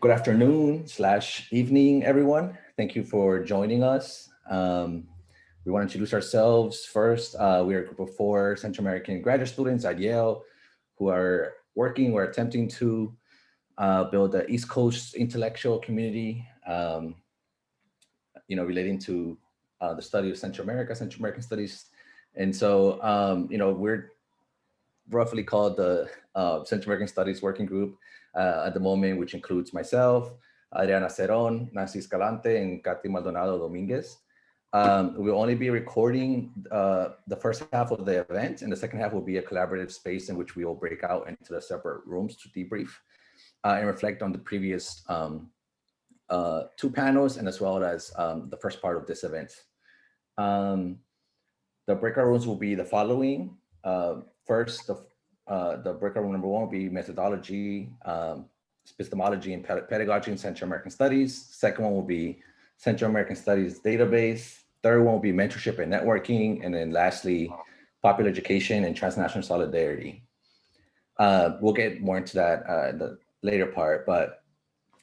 Good afternoon / evening, everyone. Thank you for joining us. We want to introduce ourselves first. We are a group of 4 Central American graduate students at Yale who are working or attempting to build the East Coast intellectual community, relating to the study of Central American studies. And so, we're roughly called the Central American Studies Working Group at the moment, which includes myself, Adriana Cerón, Nancy Escalante, and Katy Maldonado Dominguez. We'll only be recording the first half of the event, and the second half will be a collaborative space in which we will break out into the separate rooms to debrief and reflect on the previous 2 panels, and as well as the first part of this event. The breakout rooms will be the following. First, the breakout room number 1 will be methodology, epistemology, and pedagogy in Central American Studies. Second one will be Central American Studies database. Third one will be mentorship and networking. And then lastly, popular education and transnational solidarity. We'll get more into that in the later part. But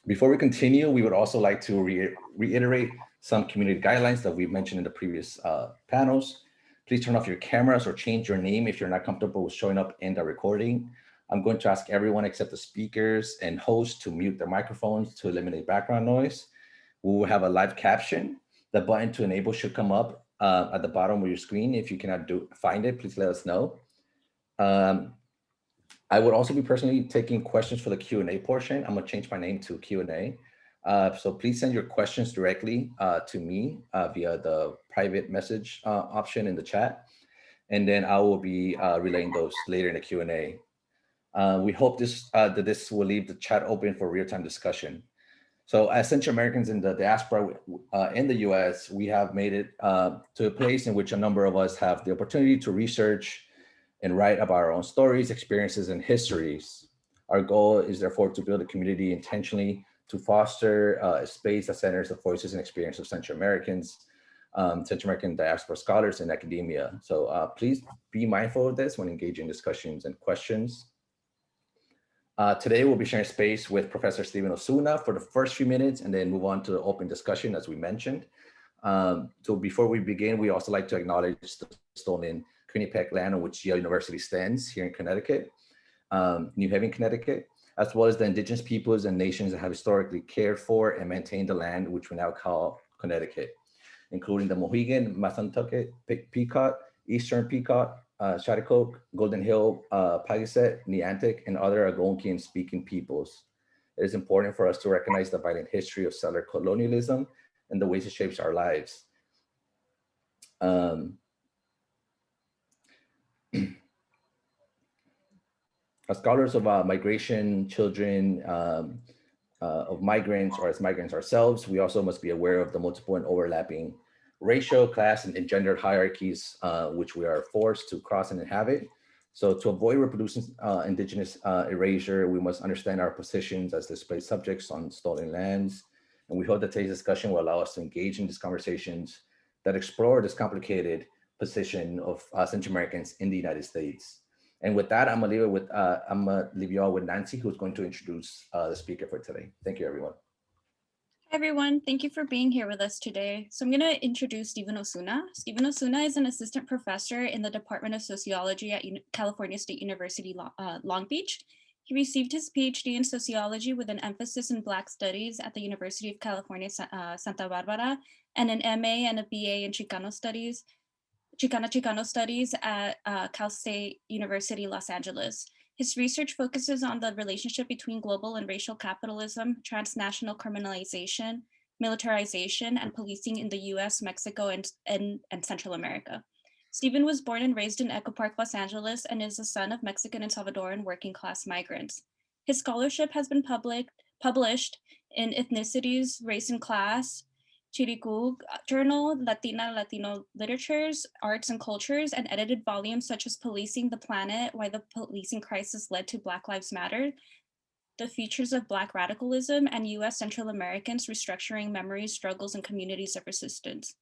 before we continue, we would also like to reiterate some community guidelines that we've mentioned in the previous panels. Please turn off your cameras or change your name if you're not comfortable with showing up in the recording. I'm going to ask everyone except the speakers and hosts to mute their microphones to eliminate background noise. We will have a live caption. The button to enable should come up at the bottom of your screen. If you cannot find it, please let us know. I would also be personally taking questions for the Q&A portion. I'm gonna change my name to Q&A. So please send your questions directly to me via the private message option in the chat. And then I will be relaying those later in the Q&A. We hope that this will leave the chat open for real-time discussion. So as Central Americans in the diaspora in the US, we have made it to a place in which a number of us have the opportunity to research and write about our own stories, experiences, and histories. Our goal is therefore to build a community intentionally to foster a space that centers the voices and experiences of Central Americans, Central American diaspora scholars, and academia. So please be mindful of this when engaging discussions and questions. Today, we'll be sharing space with Professor Steven Osuna for the first few minutes and then move on to the open discussion, as we mentioned. So before we begin, we also like to acknowledge the stolen Quinnipiac land on which Yale University stands here in Connecticut, New Haven, Connecticut, as well as the indigenous peoples and nations that have historically cared for and maintained the land which we now call Connecticut, including the Mohegan, Massanutten, Pequot, Eastern Pequot, Shattuck, Golden Hill, Palisade, Neantic, and other Algonquian-speaking peoples. It is important for us to recognize the violent history of settler colonialism and the ways it shapes our lives. As scholars of migration, children of migrants, or as migrants ourselves, we also must be aware of the multiple and overlapping racial, class, and gendered hierarchies which we are forced to cross and inhabit. So to avoid reproducing indigenous erasure, we must understand our positions as displaced subjects on stolen lands. And we hope that today's discussion will allow us to engage in these conversations that explore this complicated position of Central Americans in the United States. And with that, I'm gonna leave you all with Nancy, who's going to introduce the speaker for today. Thank you, everyone. Hi, everyone. Thank you for being here with us today. So I'm going to introduce Steven Osuna. Steven Osuna is an assistant professor in the Department of Sociology at California State University, Long Beach. He received his PhD in sociology with an emphasis in Black studies at the University of California, Santa Barbara, and an MA and a BA in Chicano studies at Cal State University, Los Angeles. His research focuses on the relationship between global and racial capitalism, transnational criminalization, militarization, and policing in the US, Mexico, and Central America. Steven was born and raised in Echo Park, Los Angeles, and is the son of Mexican and Salvadoran working class migrants. His scholarship has been published in Ethnicities, Race and Class, Chiricú Journal, Latino Literatures, Arts and Cultures, and edited volumes such as Policing the Planet, Why the Policing Crisis Led to Black Lives Matter, The Features of Black Radicalism, and US Central Americans Restructuring Memories, Struggles, and Communities of Resistance.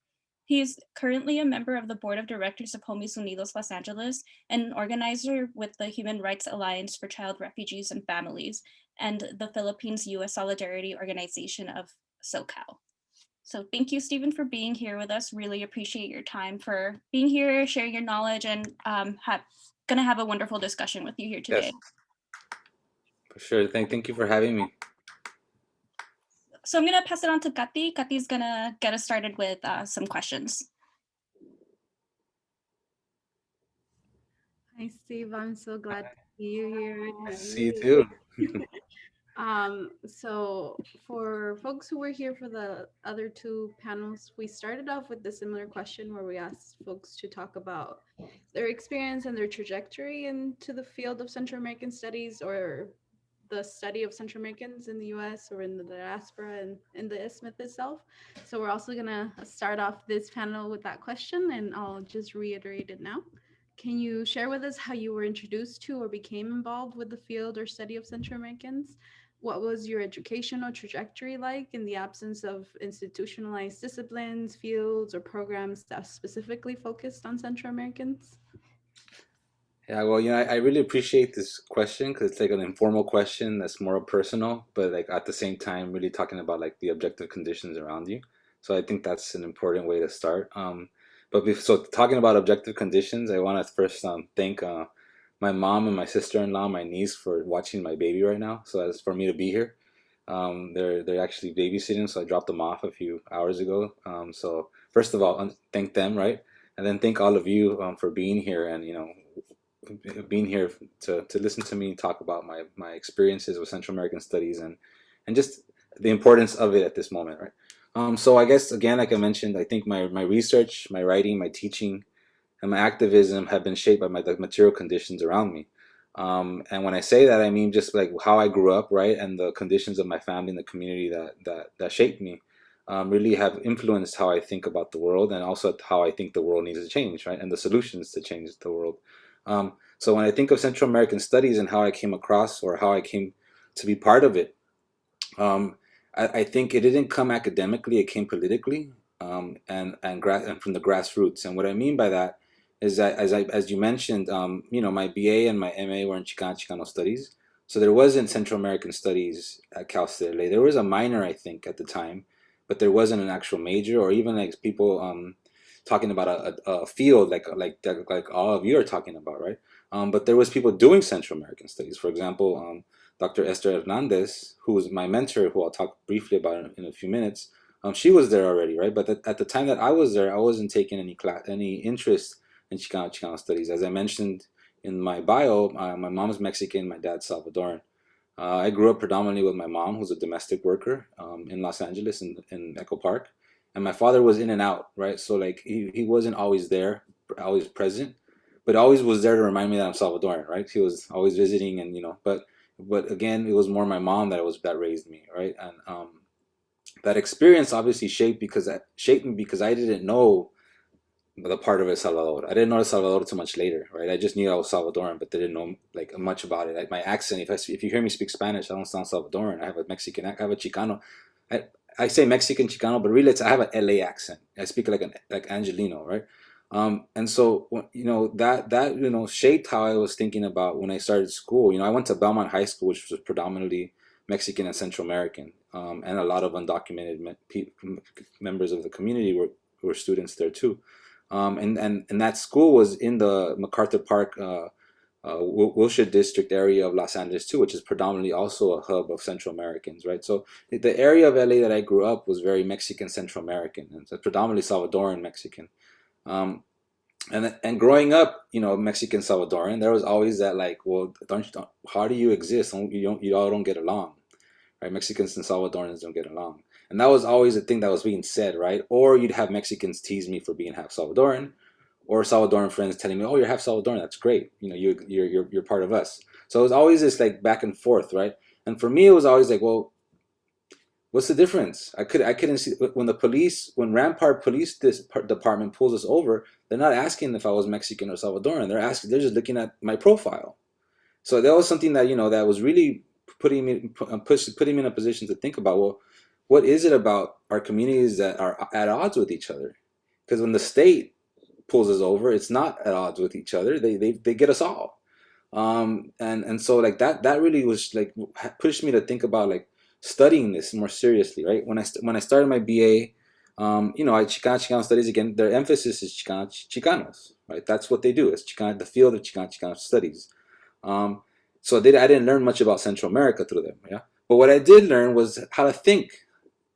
He is currently a member of the board of directors of Homies Unidos Los Angeles and an organizer with the Human Rights Alliance for Child Refugees and Families, and the Philippines U.S. Solidarity Organization of SoCal. So thank you, Steven, for being here with us. Really appreciate your time for being here, sharing your knowledge, and gonna have a wonderful discussion with you here today. Yes, for sure. Thank you for having me. So I'm gonna pass it on to Kati. Kati's gonna get us started with some questions. Hi, Steve. I'm so glad to see you here. See you too. So for folks who were here for the other two panels, we started off with a similar question where we asked folks to talk about their experience and their trajectory into the field of Central American studies, or the study of Central Americans in the US or in the diaspora and in the isthmus itself. So we're also gonna start off this panel with that question, and I'll just reiterate it now. Can you share with us how you were introduced to or became involved with the field or study of Central Americans? What was your educational trajectory like in the absence of institutionalized disciplines, fields, or programs that specifically focused on Central Americans? Yeah, well, I really appreciate this question because it's like an informal question that's more personal, but like at the same time, really talking about like the objective conditions around you. So I think that's an important way to start. So talking about objective conditions, I want to first thank my mom and my sister-in-law, my niece, for watching my baby right now. So as for me to be here, they're actually babysitting, so I dropped them off a few hours ago. So first of all, thank them, right? And then thank all of you for being here and being here to listen to me talk about my experiences with Central American studies and just the importance of it at this moment, right? So I guess again, like I mentioned, I think my research, my writing, my teaching, and my activism have been shaped by the material conditions around me. And when I say that, I mean just like how I grew up, right, and the conditions of my family and the community that shaped me. Really have influenced how I think about the world and also how I think the world needs to change, right? And the solutions to change the world. So when I think of Central American studies and how I came across or how I came to be part of it, I think it didn't come academically, it came politically, and from the grassroots. And what I mean by that is that as you mentioned, my BA and my MA were in Chicano studies. So there wasn't Central American studies at Cal State LA. There was a minor, I think, at the time, but there wasn't an actual major or even like people talking about a field like all of you are talking about, right? But there was people doing Central American studies. For example, Dr. Esther Hernandez, who was my mentor, who I'll talk briefly about in a few minutes. She was there already, right? But at the time that I was there, I wasn't taking any interest in Chicano studies. As I mentioned in my bio, my mom's Mexican, my dad's Salvadoran. I grew up predominantly with my mom, who's a domestic worker in Los Angeles in Echo Park. And my father was in and out, right? So like he wasn't always there, always present, but always was there to remind me that I'm Salvadoran, right? He was always visiting and, but again, it was more my mom that raised me, right? And that experience obviously shaped me because I didn't know the part of El Salvador. I didn't know El Salvador too much later, right? I just knew I was Salvadoran, but didn't know like much about it. Like my accent, if you hear me speak Spanish, I don't sound Salvadoran. I have a Mexican, I have a Chicano. I say Mexican Chicano, but really I have an LA accent. I speak like Angelino, right? And so that shaped how I was thinking about when I started school. I went to Belmont High School, which was predominantly Mexican and Central American, and a lot of undocumented members of the community were students there too. And that school was in the MacArthur Park, Wilshire district area of Los Angeles too, which is predominantly also a hub of Central Americans, right? So the area of LA that I grew up was very Mexican Central American, and so predominantly Salvadoran Mexican. And growing up, Mexican Salvadoran, there was always that like, well, how do you exist? You all don't get along, right? Mexicans and Salvadorans don't get along. And that was always a thing that was being said, right? Or you'd have Mexicans tease me for being half Salvadoran, or Salvadoran friends telling me, "Oh, you're half Salvadoran. That's great. You're part of us." So it was always this like back and forth, right? And for me, it was always like, well, what's the difference? I couldn't see when Rampart Police Department pulls us over, they're not asking if I was Mexican or Salvadoran. They're just looking at my profile. So that was something that that was really putting me in a position to think about, well, what is it about our communities that are at odds with each other? Because when the state pulls us over, it's not at odds with each other. They get us all. And so like that really was like pushed me to think about like studying this more seriously, right? When I started my BA, you know, Chicano studies, again, their emphasis is Chicanos, right? That's what they do. It's Chicano, the field of Chicano studies. So I didn't learn much about Central America through them, yeah. But what I did learn was how to think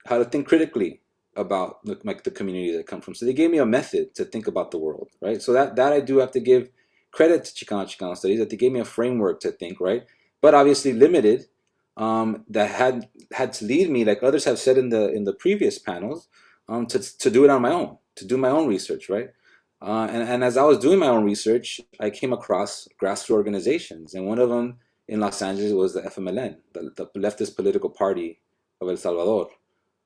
critically about the communities I come from. So they gave me a method to think about the world, right? So that I do have to give credit to Chicano studies, that they gave me a framework to think, right? But obviously limited, that had to lead me, like others have said in the previous panels, to do it on my own, to do my own research, right? And as I was doing my own research, I came across grassroots organizations, and one of them in Los Angeles was the FMLN, the leftist political party of El Salvador.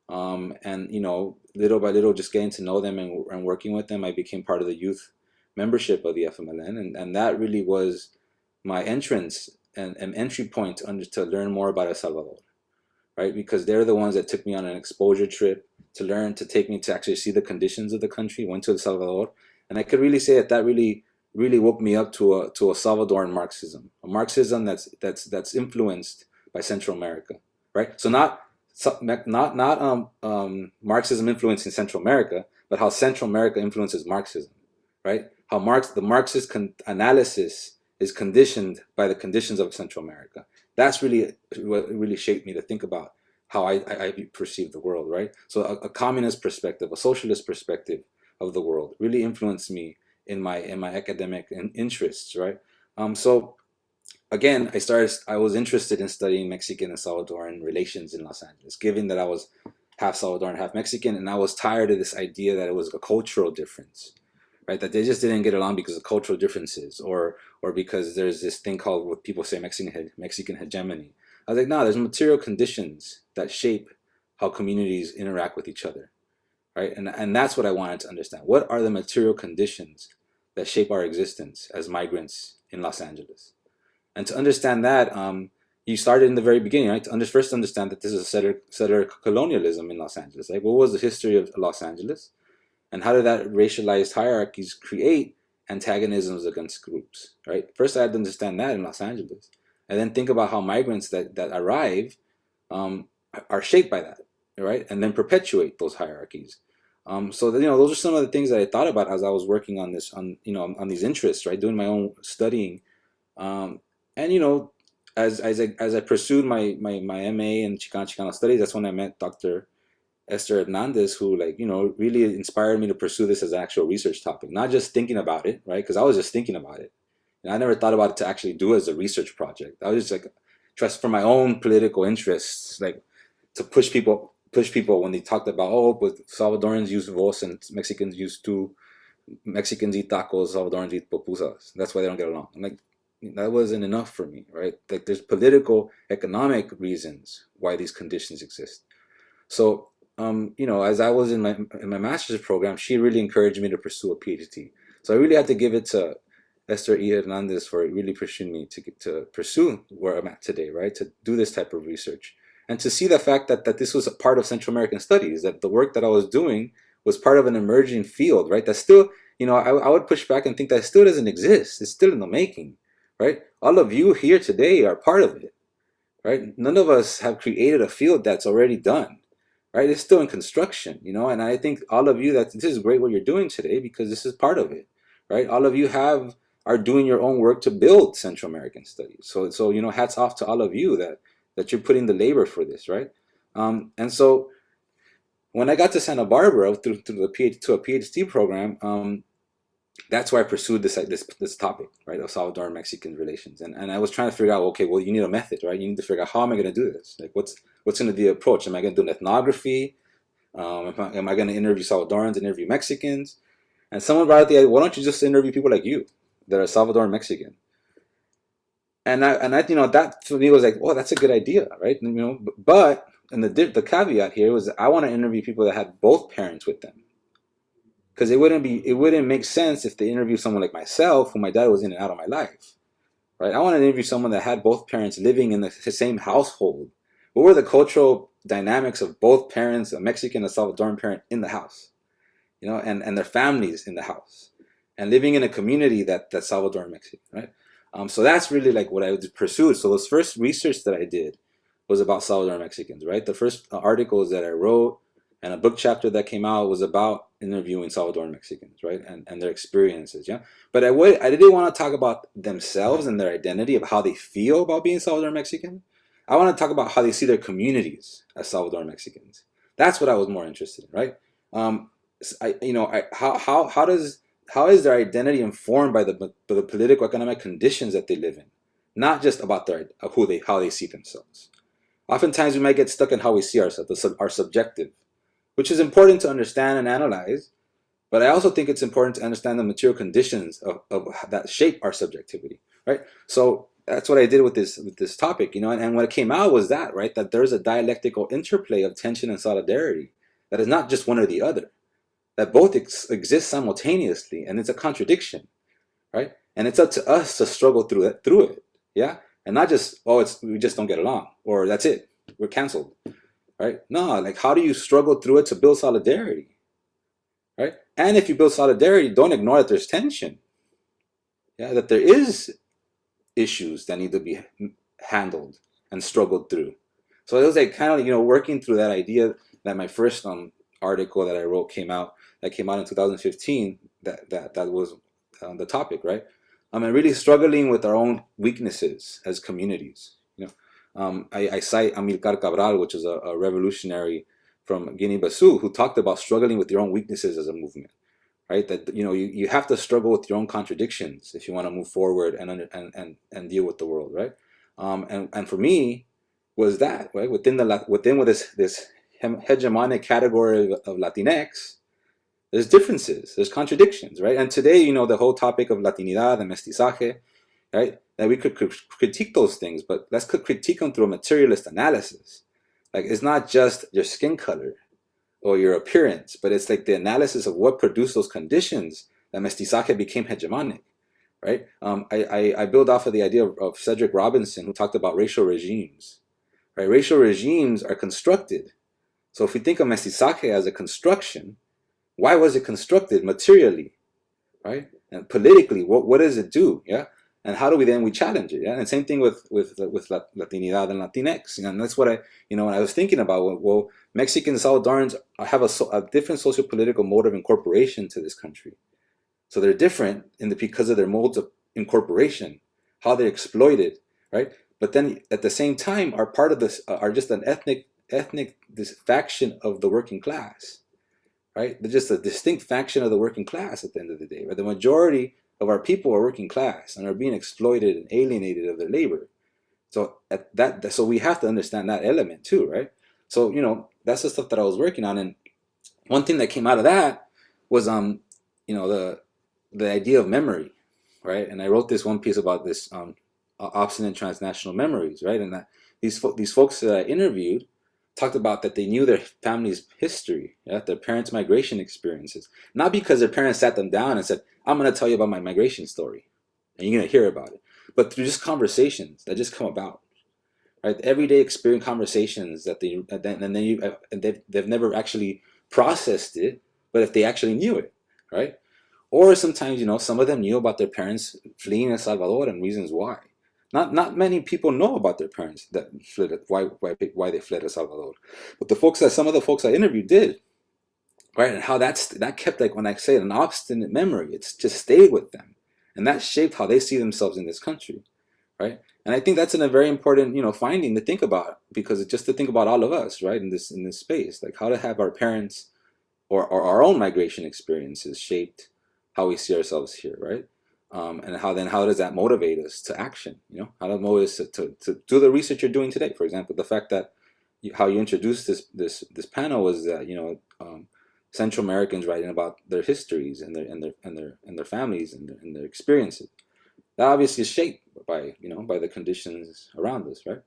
And you know, little by little, just getting to know them and working with them, I became part of the youth membership of the FMLN, and that really was my entrance and entry point to learn more about El Salvador, right? Because they're the ones that took me on an exposure trip to take me to actually see the conditions of the country. Went to El Salvador, and I could really say that really woke me up to a Salvadoran Marxism, a Marxism that's influenced by Central America, right? So not Marxism influencing Central America, but how Central America influences Marxism, right? How the Marxist analysis is conditioned by the conditions of Central America. That's really what really shaped me to think about how I perceive the world, right? So a communist perspective, a socialist perspective of the world really influenced me in my academic interests, right? So again, I was interested in studying Mexican and Salvadoran relations in Los Angeles, given that I was half Salvadoran, half Mexican, and I was tired of this idea that it was a cultural difference, right? That they just didn't get along because of cultural differences, or because there's this thing called, what people say, Mexican hegemony. I was like, no, there's material conditions that shape how communities interact with each other, right? And that's what I wanted to understand. What are the material conditions that shape our existence as migrants in Los Angeles? And to understand that, you started in the very beginning, right? To first understand that this is a settler colonialism in Los Angeles. Like, what was the history of Los Angeles? And how did that racialized hierarchies create antagonisms against groups, right? First, I had to understand that in Los Angeles. And then think about how migrants that arrive are shaped by that, right? And then perpetuate those hierarchies. So that, you know, those are some of the things that I thought about as I was working on this, on these interests, right? Doing my own studying. And you know, as I pursued my MA in Chicano studies, that's when I met Dr. Esther Hernandez, who, like, you know, really inspired me to pursue this as an actual research topic, not just thinking about it, right? Because I was just thinking about it, and I never thought about it to actually do as a research project. I was just like, just for my own political interests, like to push people when they talked about, oh, but Salvadorans use vos and Mexicans use tu, Mexicans eat tacos, Salvadorans eat pupusas. That's why they don't get along. I'm like, that wasn't enough for me, right? Like, there's political, economic reasons why these conditions exist. So, you know, as I was in my master's program, she really encouraged me to pursue a PhD. So I really had to give it to Esther E. Hernandez for really pushing me to pursue where I'm at today, right? To do this type of research and to see the fact that this was a part of Central American studies, that the work that I was doing was part of an emerging field, right? That still, you know, I would push back and think that still doesn't exist. It's still in the making, right? All of you here today are part of it, right? None of us have created a field that's already done, right? It's still in construction, you know, and I think all of you, that this is great what you're doing today, because this is part of it, right? All of you are doing your own work to build Central American studies. So you know, hats off to all of you that you're putting the labor for this, right? And so when I got to Santa Barbara through a PhD program, that's why I pursued this topic, right, of Salvadoran Mexican relations, and I was trying to figure out, okay, well, you need a method, right? You need to figure out, how am I going to do this? Like, what's going to be the approach? Am I going to do an ethnography? Am I going to interview Salvadorans, interview Mexicans? And someone brought out the idea, why don't you just interview people like you that are Salvadoran Mexican? And I you know, that for me was like, oh, that's a good idea, right? And, you know, but and the caveat here was, I want to interview people that had both parents with them. Because it wouldn't make sense if they interviewed someone like myself, who my dad was in and out of my life, right? I want to interview someone that had both parents living in the same household. What were the cultural dynamics of both parents, a Mexican and a Salvadoran parent, in the house, and their families in the house, and living in a community that's Salvadoran Mexican, right? So that's really like what I pursued. So those first research that I did was about Salvadoran Mexicans, right? The first articles that I wrote and a book chapter that came out was about interviewing Salvadoran Mexicans, right? And their experiences, yeah? But I didn't want to talk about themselves and their identity of how they feel about being Salvadoran Mexican. I want to talk about how they see their communities as Salvadoran Mexicans. That's what I was more interested in, right? How is their identity informed by the political economic conditions that they live in, not just about how they see themselves. Oftentimes we might get stuck in how we see ourselves, our subjective, which is important to understand and analyze. But I also think it's important to understand the material conditions of that shape our subjectivity, right? So that's what I did with this topic, and what it came out was that, right, that there's a dialectical interplay of tension and solidarity that is not just one or the other, that both exist simultaneously, and it's a contradiction, right? And it's up to us to struggle through it, yeah? And not just, we just don't get along, or that's it, we're canceled, right? No, like how do you struggle through it to build solidarity, right? And if you build solidarity, don't ignore that there's tension, yeah, that there is issues that need to be handled and struggled through. So it was like kind of, working through that idea that my first article that I wrote came out in 2015, that was the topic, right? And really struggling with our own weaknesses as communities. I cite Amilcar Cabral, which is a revolutionary from Guinea-Bissau, who talked about struggling with your own weaknesses as a movement, right? That you have to struggle with your own contradictions if you want to move forward and deal with the world, right? And for me, was that right within this hegemonic category of Latinx, there's differences, there's contradictions, right? And today, the whole topic of Latinidad and mestizaje, right? That we could critique those things, but let's critique them through a materialist analysis. Like, it's not just your skin color or your appearance, but it's like the analysis of what produced those conditions that mestizaje became hegemonic, right? I build off of the idea of Cedric Robinson, who talked about racial regimes, right? Racial regimes are constructed. So if we think of mestizaje as a construction, why was it constructed materially, right? And politically, what does it do, yeah? And how do we challenge it, yeah? And same thing with Latinidad and Latinx, and that's what when I was thinking about, well, Mexican Salvadorans have a different socio-political mode of incorporation to this country. So they're different because of their modes of incorporation, how they're exploited, right? But then at the same time are part of this, are just an ethnic this faction of the working class, right? They're just a distinct faction of the working class at the end of the day, right? The majority of our people are working class and are being exploited and alienated of their labor. So so we have to understand that element too, right? So, that's the stuff that I was working on. And one thing that came out of that was, the idea of memory, right? And I wrote this one piece about this obstinate transnational memories, right? And that these folks that I interviewed talked about that they knew their family's history, yeah? Their parents' migration experiences. Not because their parents sat them down and said, I'm going to tell you about my migration story, and you're going to hear about it, but through just conversations that just come about, right? Everyday experience conversations that they've never actually processed it, but if they actually knew it, right? Or sometimes, some of them knew about their parents fleeing El Salvador and reasons why. Not many people know about their parents that fled, why they fled El Salvador, but some of the folks I interviewed did, right? And how that kept, like, when I say an obstinate memory, it's just stayed with them, and that shaped how they see themselves in this country, right? And I think that's a very important, finding to think about, because it's just to think about all of us, right, in this space, like how to have our parents or our own migration experiences shaped how we see ourselves here, right? And how does that motivate us to action? How to motivate us to do the research you're doing today? For example, the fact that how you introduced this panel was that Central Americans writing about their histories and their families and their experiences. That obviously is shaped by the conditions around us, right?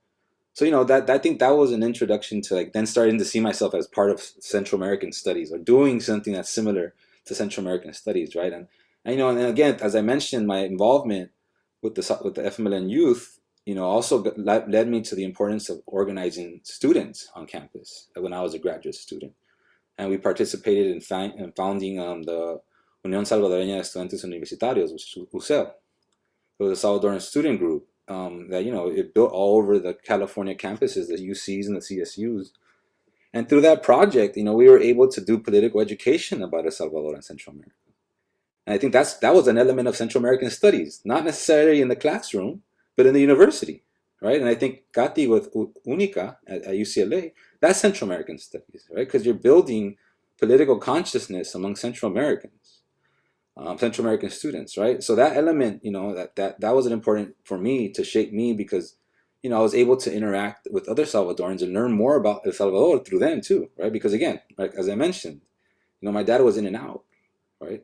So that I think that was an introduction to, like, then starting to see myself as part of Central American studies, or doing something that's similar to Central American studies, right? And again, as I mentioned, my involvement with the FMLN youth, also led me to the importance of organizing students on campus when I was a graduate student, and we participated in founding the Unión Salvadoreña de Estudiantes Universitarios, which is UCEL. It was a Salvadoran student group that, you know, it built all over the California campuses, the UCs and the CSUs. And through that project, you know, we were able to do political education about El Salvador and Central America. And I think that was an element of Central American studies, not necessarily in the classroom, but in the university, right? And I think Kati with Unica at UCLA, that's Central American studies, right? Because you're building political consciousness among Central Americans, Central American students, right? So that element, you know, that was an important for me to shape me because, you know, I was able to interact with other Salvadorans and learn more about El Salvador through them too, right? Because again, like as I mentioned, you know, my dad was in and out, right?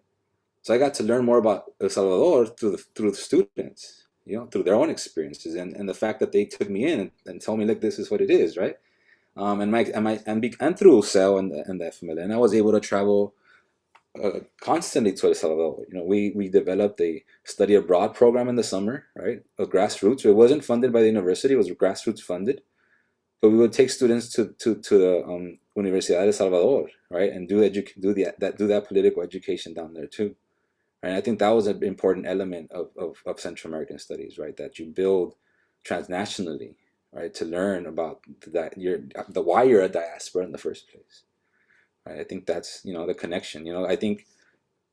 So I got to learn more about El Salvador through the students, you know, through their own experiences and the fact that they took me in and told me, look, this is what it is, right? And through UCEL and the FMLN, and I was able to travel constantly to El Salvador. You know, we developed a study abroad program in the summer, right? A grassroots. It wasn't funded by the university; it was grassroots funded. But we would take students to the Universidad de El Salvador, right, and do that political education down there too. And I think that was an important element of Central American studies, right? That you build transnationally, right, to learn about why you're a diaspora in the first place. Right? I think that's, you know, the connection. You know, I think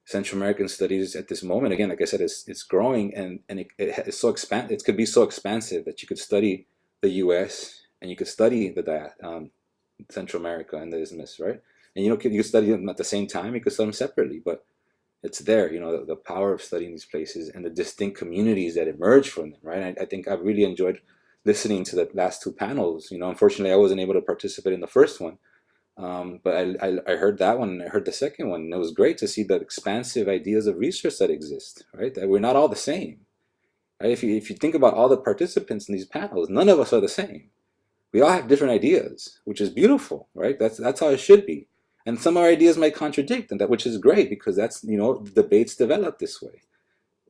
Central American studies at this moment, again, like I said, it's growing and it's so it could be so expansive that you could study the U.S. and you could study the Central America and the isthmus, right? And you could study them at the same time. You could study them separately, but it's there, you know, the power of studying these places and the distinct communities that emerge from them, right? I think I've really enjoyed listening to the last two panels. You know, unfortunately, I wasn't able to participate in the first one, but I heard that one and I heard the second one, and it was great to see the expansive ideas of research that exist, right? That we're not all the same, right? If you think about all the participants in these panels, none of us are the same. We all have different ideas, which is beautiful, right? That's how it should be. And some of our ideas might contradict, and which is great because that's, you know, debates develop this way,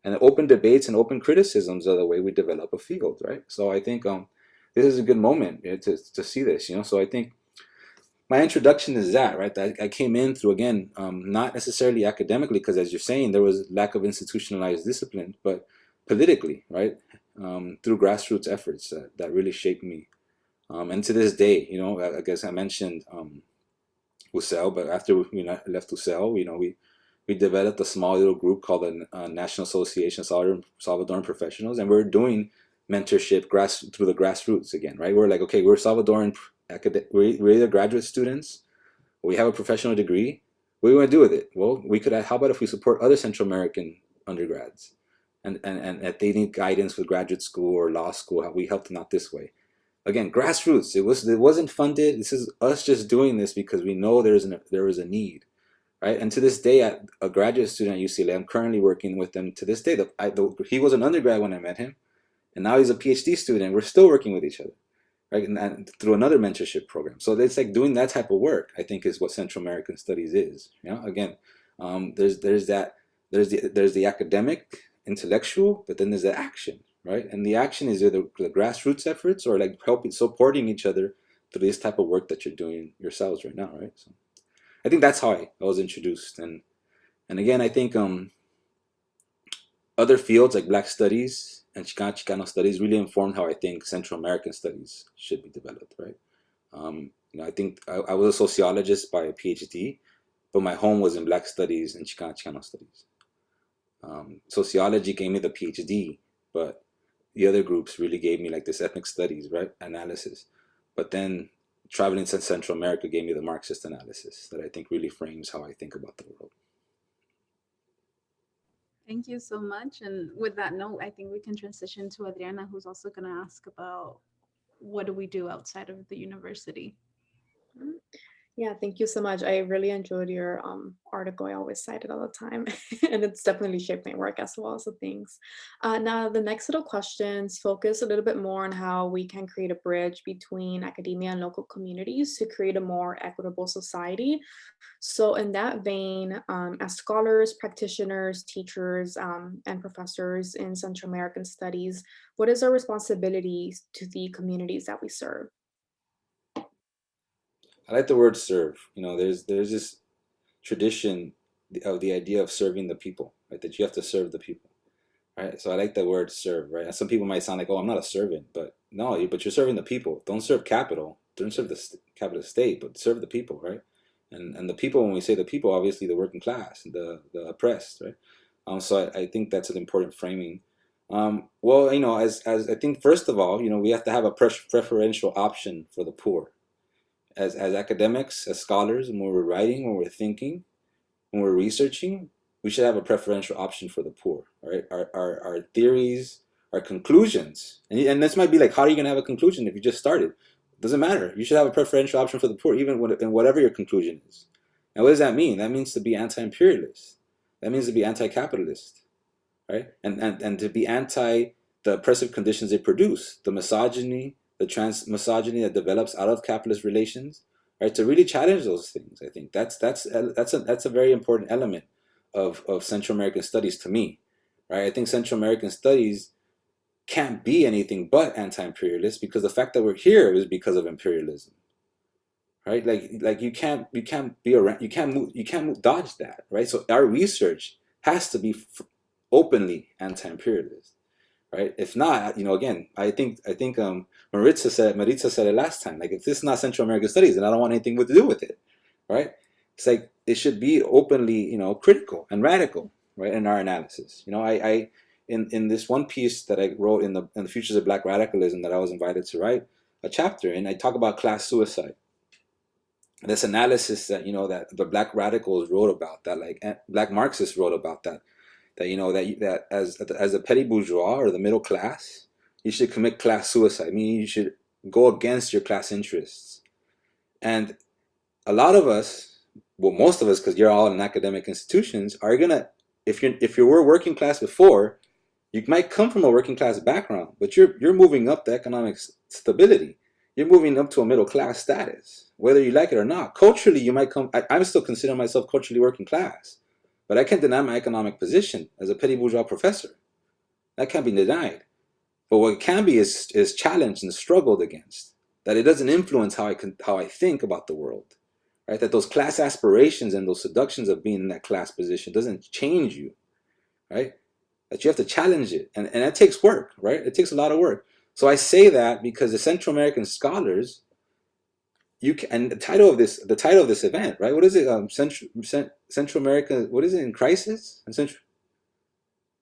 and open debates and open criticisms are the way we develop a field, right? So I think this is a good moment to see this, you know. So I think my introduction is that, right? That I came in through, again, not necessarily academically, because as you're saying, there was lack of institutionalized discipline, but politically, right? Through grassroots efforts that really shaped me. And to this day, you know, I guess I mentioned UCEL, but after we left UCEL, you know, we developed a small little group called the National Association of Salvadoran Professionals, and we're doing mentorship through the grassroots again, right? We're like, okay, we're Salvadoran, we're either graduate students, or we have a professional degree. What do we want to do with it? Well, we could. How about if we support other Central American undergrads, and if they need guidance with graduate school or law school, how we help them out this way. Again, grassroots. It wasn't funded. This is us just doing this because we know there is a need, right? And to this day, a graduate student at UCLA, I'm currently working with them to this day. He was an undergrad when I met him, and now he's a PhD student. We're still working with each other, right? And through another mentorship program. So it's like doing that type of work, I think, is what Central American Studies is. You know, again, there's the academic, intellectual, but then there's the action. Right, and the action is either the grassroots efforts or like supporting each other through this type of work that you're doing yourselves right now, right? So I think that's how I was introduced, and again, I think other fields like Black Studies and Chicano Studies really informed how I think Central American Studies should be developed, right? You know, I think I was a sociologist by a PhD, but my home was in Black Studies and Chicano Studies. Sociology gave me the PhD, but the other groups really gave me like this ethnic studies, right, analysis. But then traveling to Central America gave me the Marxist analysis that I think really frames how I think about the world. Thank you so much. And with that note, I think we can transition to Adriana, who's also going to ask about what do we do outside of the university. Yeah, thank you so much. I really enjoyed your article. I always cite it all the time, and it's definitely shaped my work as well. So thanks. Now, the next little questions focus a little bit more on how we can create a bridge between academia and local communities to create a more equitable society. So in that vein, as scholars, practitioners, teachers, and professors in Central American studies, what is our responsibility to the communities that we serve? I like the word serve. You know, there's this tradition of the idea of serving the people, right? That you have to serve the people. right? So I like the word serve, right? And some people might sound like, oh, I'm not a servant, but no, but you're serving the people. Don't serve capital. Don't serve the capitalist state, but serve the people, right? And the people, when we say the people, obviously the working class, the oppressed, right? So I think that's an important framing. Well, as I think, first of all, we have to have a preferential option for the poor. As academics, as scholars, and when we're writing, when we're thinking, when we're researching, we should have a preferential option for the poor, right? Our theories, our conclusions, and this might be like, how are you going to have a conclusion if you just started? Doesn't matter. You should have a preferential option for the poor, even in whatever your conclusion is. And what does that mean? That means to be anti-imperialist. That means to be anti-capitalist, right? And to be anti the oppressive conditions they produce, the misogyny, the trans misogyny that develops out of capitalist relations, right? To really challenge those things, I think that's a very important element of Central American studies to me, right? I think Central American studies can't be anything but anti-imperialist because the fact that we're here is because of imperialism, right? Like you can't be around, you can't dodge that, right? So our research has to be openly anti-imperialist, right? If not, again, I think Maritza said it last time. Like, if this is not Central American studies, then I don't want anything to do with it, right? It's like it should be openly, critical and radical, right, in our analysis. I in this one piece that I wrote in the Futures of Black Radicalism that I was invited to write a chapter, and I talk about class suicide. This analysis that that the Black radicals wrote about, that like Black Marxists wrote about, that that as a petty bourgeois or the middle class, you should commit class suicide. Meaning you should go against your class interests. And a lot of us, well, most of us, because you're all in academic institutions, are gonna, if you were working class before, you might come from a working class background, but you're moving up the economic stability. You're moving up to a middle class status, whether you like it or not. Culturally, you might come. I'm still considering myself culturally working class, but I can't deny my economic position as a petty bourgeois professor. That can't be denied. But what can be is challenged and struggled against. That it doesn't influence how I think about the world, right? That those class aspirations and those seductions of being in that class position doesn't change you, right? That you have to challenge it, and that takes work, right? It takes a lot of work. So I say that because the Central American scholars, and the title of this event, right? What is it? Central America. What is it in crisis?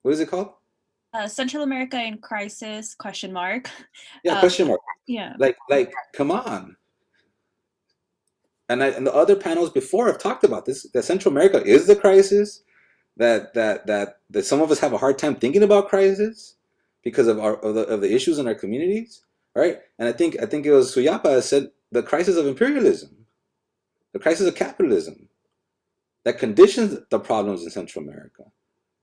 What is it called? Central America in Crisis? ? Yeah, question mark. Yeah. Like, come on. And the other panels before have talked about this. That Central America is the crisis. That some of us have a hard time thinking about crisis because of the issues in our communities, right? And I think it was Suyapa said the crisis of imperialism, the crisis of capitalism, that conditions the problems in Central America,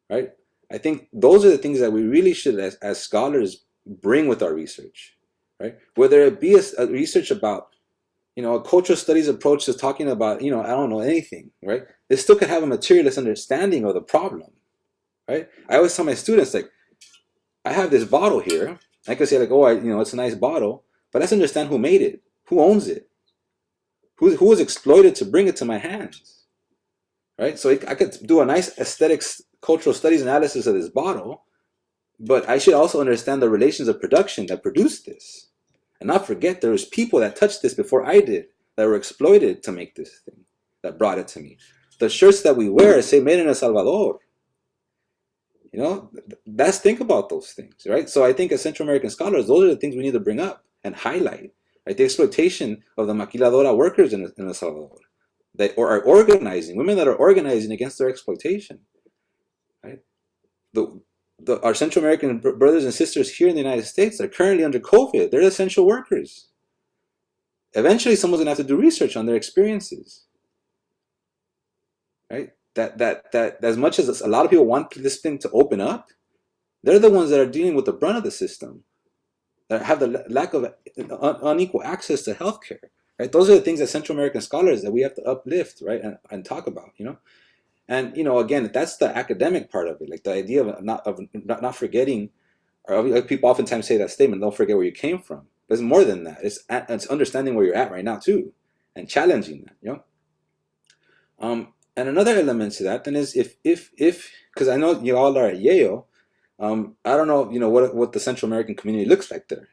right? I think those are the things that we really should, as scholars, bring with our research, right? Whether it be a research about, a cultural studies approach to talking about, I don't know anything, right? They still could have a materialist understanding of the problem, right? I always tell my students, like, I have this bottle here. I can say, like, oh, it's a nice bottle, but let's understand who made it, who owns it, who was exploited to bring it to my hands, right? So I could do a nice aesthetics, cultural studies analysis of this bottle, but I should also understand the relations of production that produced this. And not forget there was people that touched this before I did, that were exploited to make this thing, that brought it to me. The shirts that we wear say made in El Salvador. Let's think about those things, right? So I think as Central American scholars, those are the things we need to bring up and highlight, right? The exploitation of the maquiladora workers in El Salvador, that are organizing, women that are organizing against their exploitation, right? Our Central American brothers and sisters here in the United States are currently under COVID. They're essential workers. Eventually, someone's gonna have to do research on their experiences, right? That as much as a lot of people want this thing to open up, they're the ones that are dealing with the brunt of the system, that have the lack of unequal access to healthcare, right? Those are the things that Central American scholars that we have to uplift, right, and talk about, And again, that's the academic part of it, like the idea of not forgetting, or people oftentimes say that statement, don't forget where you came from. But it's more than that. It's understanding where you're at right now too, and challenging that, And another element to that then is if because I know you all are at Yale, I don't know, what the Central American community looks like there.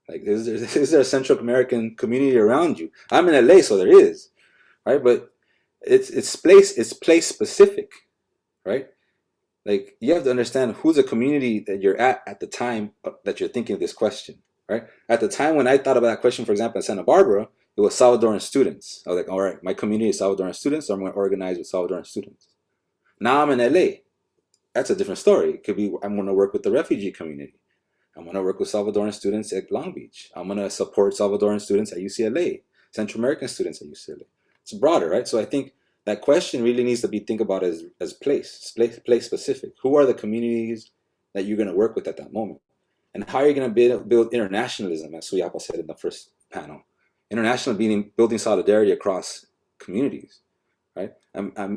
Like, is there a Central American community around you? I'm in LA, so there is, right? But it's place specific, right? Like, you have to understand who's the community that you're at the time that you're thinking of this question, right? At the time when I thought about that question, for example, at Santa Barbara, it was Salvadoran students. I was like, all right, my community is Salvadoran students, so I'm going to organize with Salvadoran students. Now I'm in LA. That's a different story. It could be I'm going to work with the refugee community. I'm going to work with Salvadoran students at Long Beach. I'm going to support Salvadoran students at UCLA, Central American students at UCLA. It's broader, right? So I think that question really needs to be think about as place specific. Who are the communities that you're going to work with at that moment? And how are you going to build internationalism, as Suyapa said in the first panel? International meaning building solidarity across communities, right?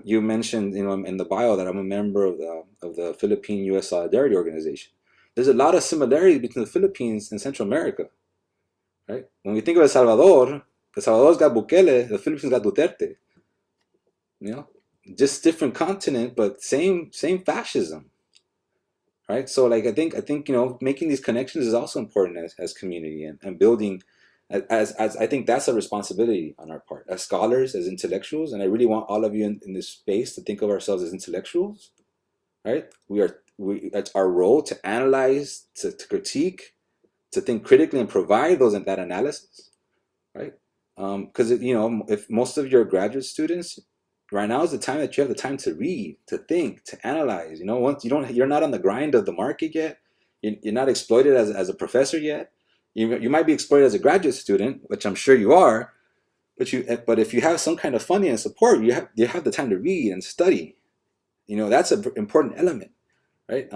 You mentioned, in the bio that I'm a member of the Philippine-U.S. Solidarity Organization. There's a lot of similarities between the Philippines and Central America, right? When we think of El Salvador's got Bukele, the Philippines got Duterte. Just different continent, but same fascism, right? So like I think making these connections is also important as community and building. As I think that's a responsibility on our part as scholars, as intellectuals, and I really want all of you in this space to think of ourselves as intellectuals, right? It's our role to analyze, to critique, to think critically and provide that analysis, right? Because if most of your graduate students right now is the time that you have the time to read, to think, to analyze. Once you're not on the grind of the market yet, you're not exploited as a professor yet. You might be exploited as a graduate student, which I'm sure you are, but if you have some kind of funding and support, you have the time to read and study. That's an important element, right?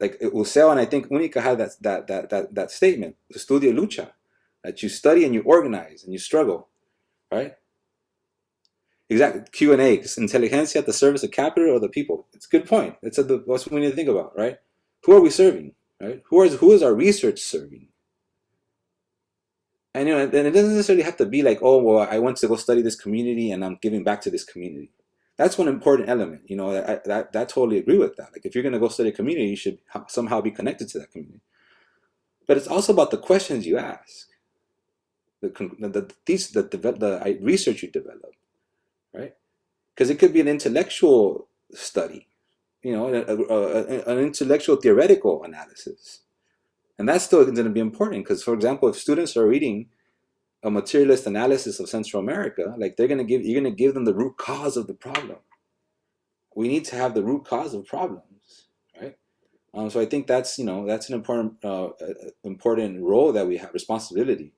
Like Useo and I think Unica had that statement, estudia lucha, that you study and you organize and you struggle, right? Exactly. Q&A, intelligentsia at the service of capital or the people. It's a good point. It's what we need to think about, right? Who are we serving, right? Who is our research serving? And and it doesn't necessarily have to be like, oh, well, I went to go study this community and I'm giving back to this community. That's one important element. I totally agree with that. Like, if you're going to go study a community, you should somehow be connected to that community. But it's also about the questions you ask, the research you develop, right? Because it could be an intellectual study, an intellectual theoretical analysis. And that's still going to be important because, for example, if students are reading a materialist analysis of Central America, like you're going to give them the root cause of the problem. We need to have the root cause of problems, right? So I think that's an important role that we have, responsibility.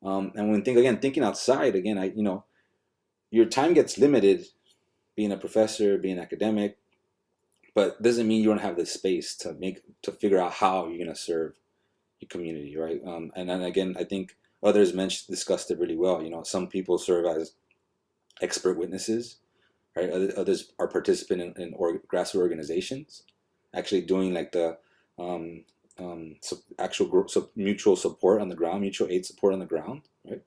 And when thinking outside again, your time gets limited being a professor, being an academic, but doesn't mean you don't have the space to figure out how you're going to serve your community, right? And then again, I think others discussed it really well. Some people serve as expert witnesses, right? Others are participant in grassroots organizations, actually doing like the actual mutual support on the ground, mutual aid support on the ground, right?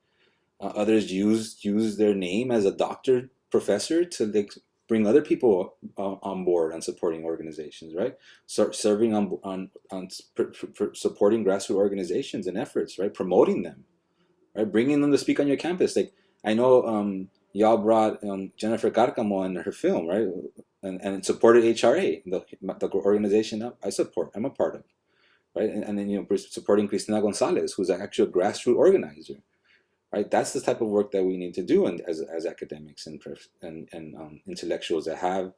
Others use their name as a doctor, professor to bring other people on board on supporting organizations, right? Serving on supporting grassroots organizations and efforts, right? Promoting them, right? Bringing them to speak on your campus. Like, I know y'all brought Jennifer Carcamo in her film, right? And supported HRA, the organization I support, I'm a part of, right? And then supporting Cristina Gonzalez, who's actually a grassroots organizer. Right, that's the type of work that we need to do, and as academics and intellectuals that have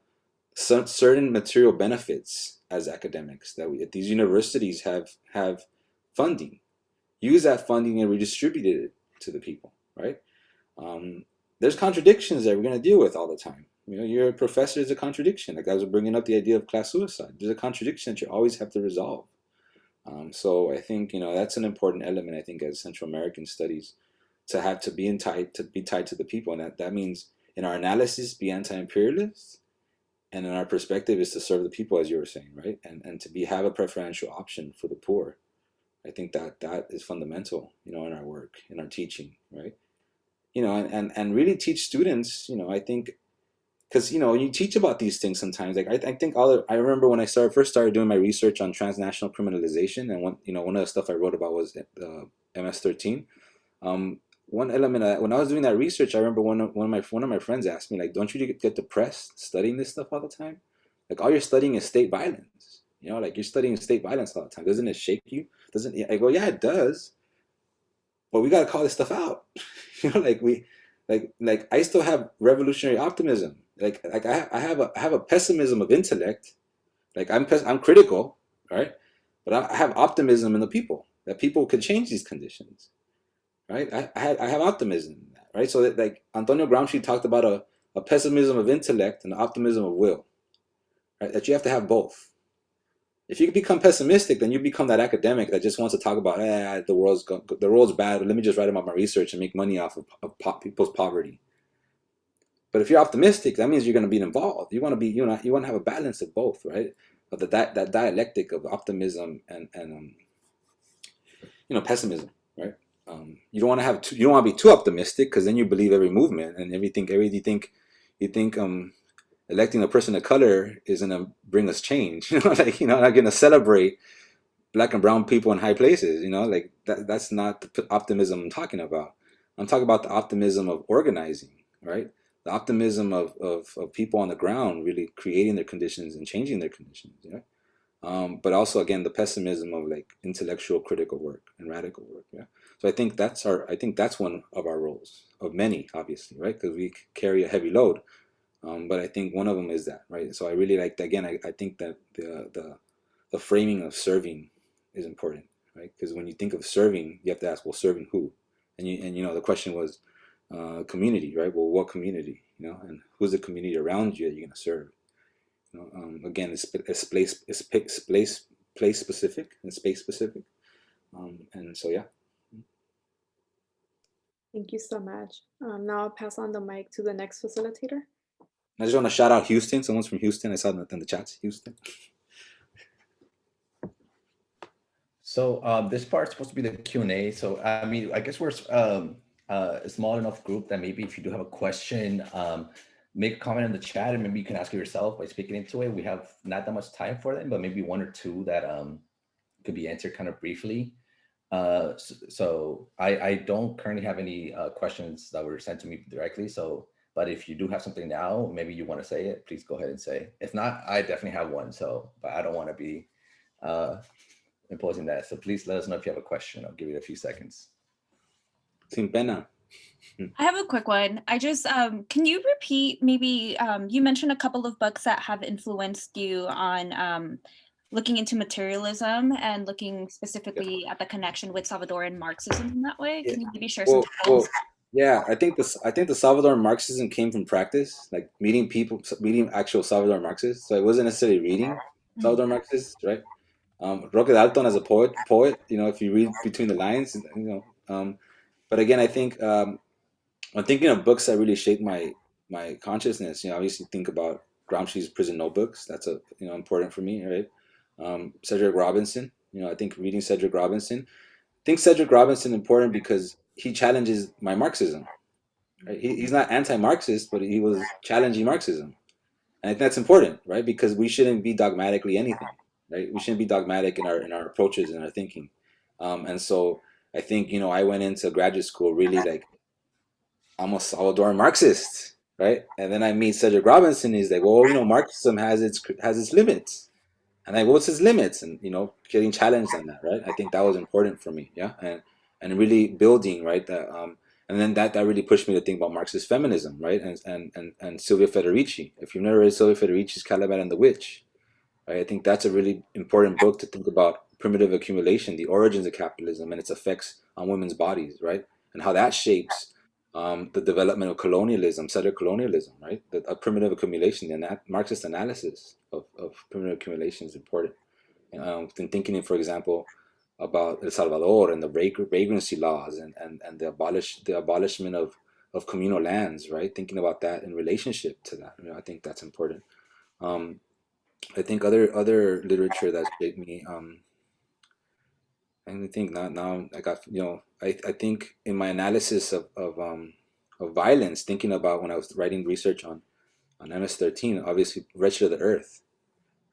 certain material benefits as academics, that these universities have funding, use that funding and redistribute it to the people. Right, there's contradictions that we're going to deal with all the time. You're a professor is a contradiction. Like I was bringing up the idea of class suicide. There's a contradiction that you always have to resolve. So I think that's an important element. I think as Central American studies, to be tied to the people, and that means in our analysis be anti-imperialist, and in our perspective is to serve the people, as you were saying, right? And to have a preferential option for the poor. I think that is fundamental, in our work, in our teaching, right? And really teach students. I think because you teach about these things sometimes. Like I think I remember when I first started doing my research on transnational criminalization, and one of the stuff I wrote about was MS-13. One element when I was doing that research, I remember one of my friends asked me, like, don't you get depressed studying this stuff all the time? Like, all you're studying is state violence. Like you're studying state violence all the time. Doesn't it shake you? Doesn't I go, yeah, it does. But we gotta call this stuff out. Like I still have revolutionary optimism. Like I have a pessimism of intellect. Like I'm critical, right? But I have optimism in the people, that people could change these conditions. Right, I have optimism in that, right? So that, like Antonio Gramsci talked about a pessimism of intellect and an optimism of will, right? That you have to have both. If you become pessimistic, then you become that academic that just wants to talk about the world's bad, but let me just write about my research and make money off of people's poverty. But if you're optimistic, that means you're going to be involved. You want to have a balance of both, right? Of that dialectic of optimism and pessimism, right? You don't want to be too optimistic, because then you believe every movement and everything. You think electing a person of color is gonna bring us change. Not gonna celebrate black and brown people in high places. Like that's not the optimism I'm talking about. I'm talking about the optimism of organizing, right? The optimism of people on the ground really creating their conditions and changing their conditions. But also, again, the pessimism of like intellectual critical work and radical work. Yeah. So I think that's one of our roles, of many, obviously, right? Because we carry a heavy load. But I think one of them is that, right? So I really like, again, I think that the framing of serving is important, right? Because when you think of serving, you have to ask, well, serving who? And the question was community, right? Well, what community? And who's the community around you that you're going to serve? Again, it's place specific and space specific, and so yeah. Thank you so much. Now I'll pass on the mic to the next facilitator. I just want to shout out Houston. Someone's from Houston. I saw that in the chats. Houston. So this part's supposed to be the Q&A. So I mean, I guess we're a small enough group that maybe if you do have a question, make a comment in the chat, and maybe you can ask it yourself by speaking into it. We have not that much time for them, but maybe one or two that could be answered kind of briefly. So I don't currently have any questions that were sent to me directly. So, but if you do have something now, maybe you want to say it, please go ahead and say. If not, I definitely have one. So, but I don't want to be imposing that. So please let us know if you have a question. I'll give you a few seconds. Sin pena. I have a quick one. I just, can you repeat, maybe you mentioned a couple of books that have influenced you on looking into materialism and looking specifically at the connection with Salvadoran Marxism in that way? Can you maybe share some titles? Yeah, I think the Salvadoran Marxism came from practice, like meeting actual Salvadoran Marxists. So it wasn't necessarily reading Salvadoran Marxists, right? Roque Dalton as a poet, if you read between the lines, but again, I think I'm thinking of books that really shaped my consciousness. Obviously think about Gramsci's Prison Notebooks. That's important for me, right? Cedric Robinson. I think reading Cedric Robinson. I think Cedric Robinson important because he challenges my Marxism. Right? He's not anti-Marxist, but he was challenging Marxism, and I think that's important, right? Because we shouldn't be dogmatically anything, right? We shouldn't be dogmatic in our approaches and our thinking. And so I think I went into graduate school really like I'm a Salvadoran Marxist, right? And then I meet Cedric Robinson. He's like, well, Marxism has its limits. And I, what's his limits? And getting challenged on that, right? I think that was important for me, yeah, and really building, right? And then that really pushed me to think about Marxist feminism, right? And Silvia Federici. If you've never read Silvia Federici's Caliban and the Witch, right? I think that's a really important book to think about primitive accumulation, the origins of capitalism, and its effects on women's bodies, right? And how that shapes the development of colonialism, settler colonialism, right? A primitive accumulation, and that Marxist analysis of primitive accumulation is important. In thinking, for example, about El Salvador and the vagrancy laws and the abolishment of communal lands, right? Thinking about that in relationship to that, I think that's important. I think other literature that shaped me. I think now I got I think in my analysis of violence, thinking about when I was writing research on on MS-13, obviously Wretched of the Earth,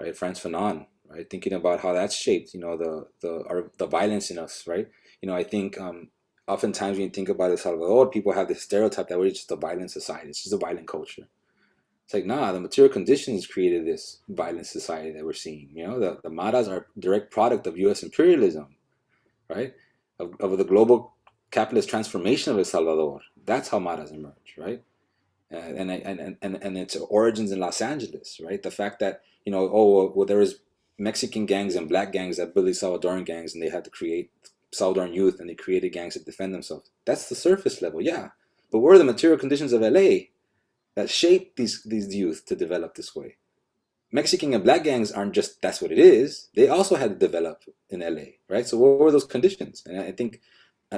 right? Frantz Fanon, right? Thinking about how that's shaped, the violence in us, right? I think oftentimes when you think about El Salvador, people have this stereotype that we're just a violent society. It's just a violent culture. It's like, nah, the material conditions created this violent society that we're seeing. The Maras are a direct product of U.S. imperialism, right? Of the global capitalist transformation of El Salvador. That's how Maras emerge, right? And its origins in Los Angeles, right? The fact that, there was Mexican gangs and black gangs that built these Salvadoran gangs, and they had to create Salvadoran youth, and they created gangs to defend themselves. That's the surface level, yeah. But what are the material conditions of LA that shaped these youth to develop this way? Mexican and black gangs aren't just that's what it is. They also had to develop in LA, right? So what were those conditions? And I think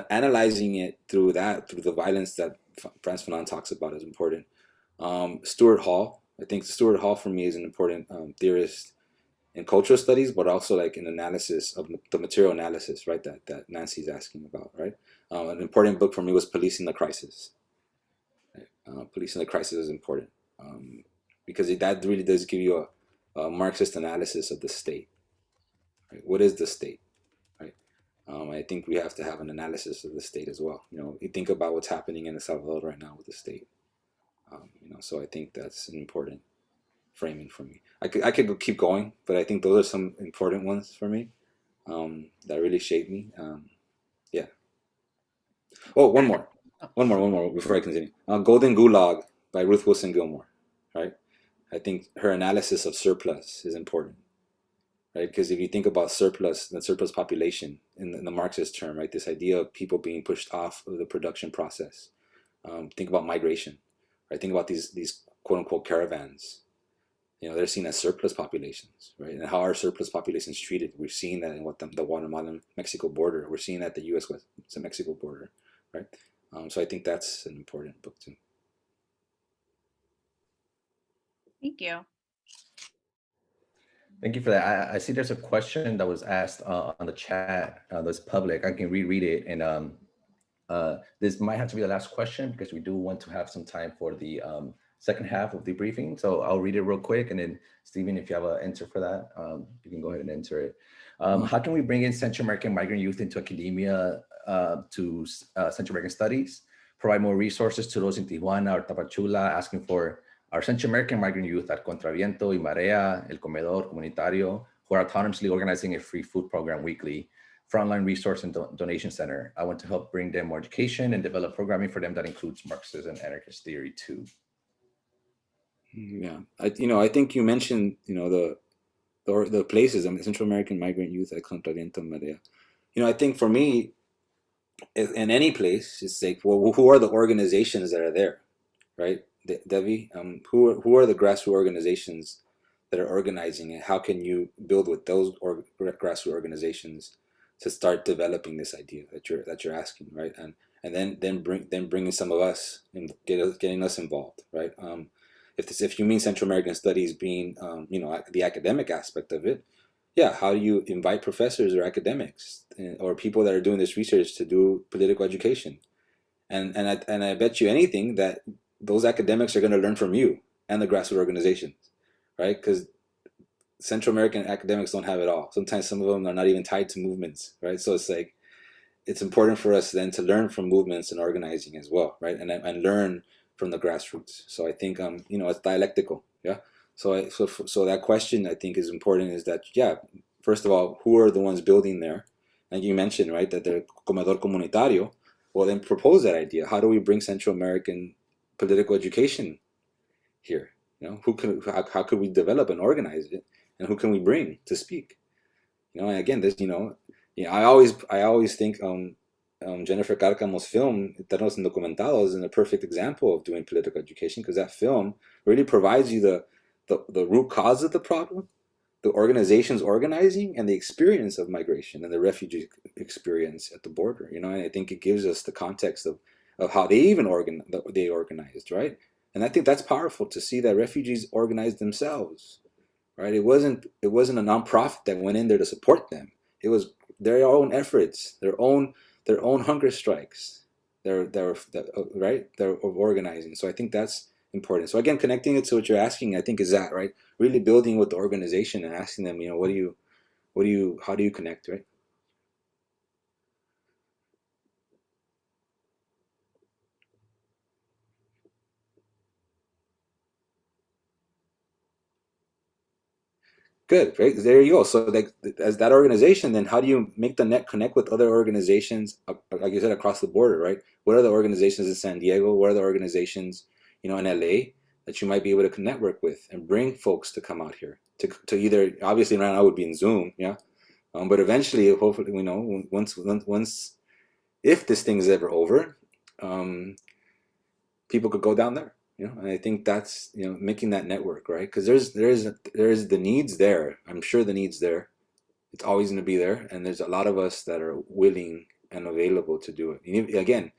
analyzing it through the violence that Frantz Fanon talks about is important. Stuart Hall, I think Stuart Hall for me is an important theorist in cultural studies, but also like in analysis of the material analysis, right? That Nancy's asking about, right? An important book for me was Policing the Crisis. Right? Policing the Crisis is important because that really does give you a Marxist analysis of the state. Right? What is the state? Right? I think we have to have an analysis of the state as well. You think about what's happening in El Salvador right now with the state. So I think that's an important framing for me. I could keep going, but I think those are some important ones for me that really shaped me. Yeah. Oh, one more before I continue. Golden Gulag by Ruth Wilson Gilmore, right? I think her analysis of surplus is important, right? Because if you think about surplus, the surplus population in the Marxist term, right? This idea of people being pushed off of the production process. Think about migration, right? Think about these quote unquote caravans. They're seen as surplus populations, right? And how are surplus populations treated? We're seeing that in the Guatemalan-Mexico border. We're seeing that at the U.S.-Mexico border, right? So I think that's an important book too. Thank you. Thank you for that. I see there's a question that was asked on the chat that's public. I can reread it. And this might have to be the last question because we do want to have some time for the second half of the briefing. So I'll read it real quick. And then Steven, if you have an answer for that, you can go ahead and answer it. How can we bring in Central American migrant youth into academia to Central American studies, provide more resources to those in Tijuana or Tapachula, asking for our Central American migrant youth at Contraviento y Marea, El Comedor Comunitario, who are autonomously organizing a free food program weekly, frontline resource and donation center. I want to help bring them more education and develop programming for them that includes Marxism and anarchist theory too. Yeah, I think you mentioned, the places, Central American migrant youth at Contraviento y Marea. I think for me, in any place, it's like, well, who are the organizations that are there, right? Debbie, who are the grassroots organizations that are organizing, and how can you build with those grassroots organizations to start developing this idea that you're asking, right? And then bringing some of us and getting us involved, right? If you mean Central American studies being the academic aspect of it, yeah, how do you invite professors or academics or people that are doing this research to do political education? And I bet you anything that those academics are going to learn from you and the grassroots organizations, right? Because Central American academics don't have it all. Sometimes some of them are not even tied to movements, right? So it's like, it's important for us then to learn from movements and organizing as well, right? And learn from the grassroots. So I think, it's dialectical, yeah? So that question I think is important, is that, yeah, first of all, who are the ones building there? And you mentioned, right, that they're Comedor Comunitario. Well, then propose that idea. How do we bring Central American political education here? How could we develop and organize it? And who can we bring to speak? And again, there's, I always think Jennifer Cárcamo's film, Eternos Indocumentados, is a perfect example of doing political education, because that film really provides you the root cause of the problem, the organizations organizing, and the experience of migration and the refugee experience at the border. And I think it gives us the context of how they even organized, right? And I think that's powerful to see that refugees organized themselves, right? It wasn't a nonprofit that went in there to support them. It was their own efforts, their own hunger strikes, they're organizing. So I think that's important. So again, connecting it to what you're asking, I think is that, right? Really building with the organization and asking them, how do you connect, right? Good, right? There you go. So like as that organization, then how do you make the net connect with other organizations, like you said, across the border, right? What are the organizations in San Diego? What are the organizations, in LA that you might be able to network with and bring folks to come out here to either, obviously right now would be in Zoom, yeah. But eventually, hopefully, once if this thing is ever over, people could go down there. And I think that's making that network, right? Because there's the needs there. I'm sure the needs there. It's always going to be there, and there's a lot of us that are willing and available to do it. And again,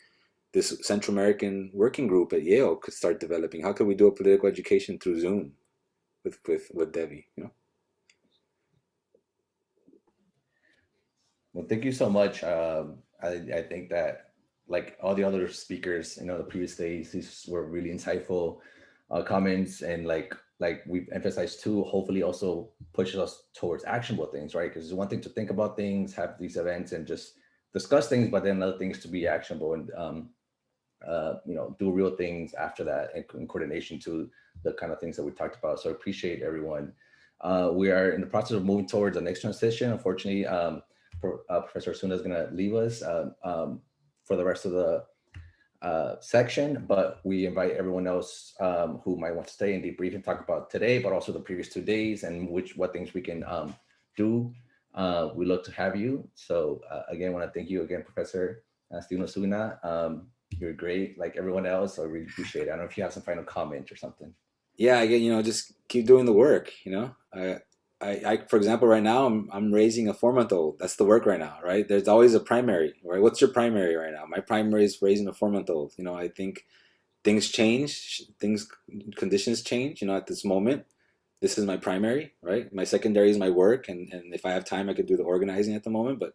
this Central American working group at Yale could start developing. How could we do a political education through Zoom with Devi? Well, thank you so much. I think that, like all the other speakers, the previous days, these were really insightful comments, and like we've emphasized too, hopefully also pushes us towards actionable things, right? Because it's one thing to think about things, have these events, and just discuss things, but then other things to be actionable and do real things after that, in coordination to the kind of things that we talked about. So I appreciate everyone. We are in the process of moving towards the next transition. Unfortunately, Professor Osuna is going to leave us for the rest of the section, but we invite everyone else who might want to stay and debrief and talk about today, but also the previous 2 days and what things we can do. We love to have you. So again, I want to thank you again, Professor Steven Osuna. You're great, like everyone else. So I really appreciate it. I don't know if you have some final comment or something. Yeah, again, just keep doing the work. I for example, right now I'm raising a 4-month-old. That's the work right now, right? There's always a primary, right? What's your primary right now? My primary is raising a 4-month-old. I think things change, conditions change. At this moment, this is my primary, right? My secondary is my work, and if I have time, I could do the organizing at the moment. But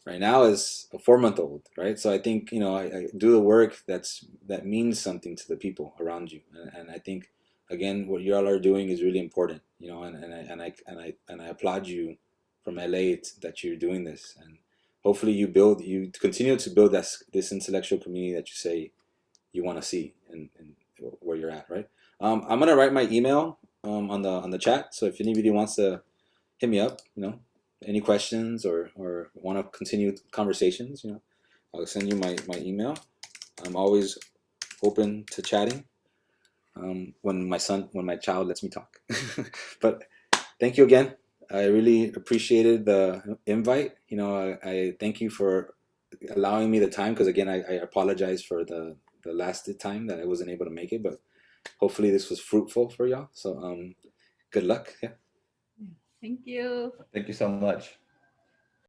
right now is a 4-month-old, right? So I think I do the work that means something to the people around you, and I think, again, what you all are doing is really important, and I applaud you from LA that you're doing this, and hopefully you continue to build this intellectual community that you say you want to see and where you're at, right? I'm gonna write my email on the chat, so if anybody wants to hit me up, any questions or want to continue conversations, I'll send you my email. I'm always open to chatting. When my child lets me talk. But thank you again. I really appreciated the invite. I thank you for allowing me the time, because again, I apologize for the last time that I wasn't able to make it, but hopefully this was fruitful for y'all. So good luck. Yeah. Thank you. Thank you so much.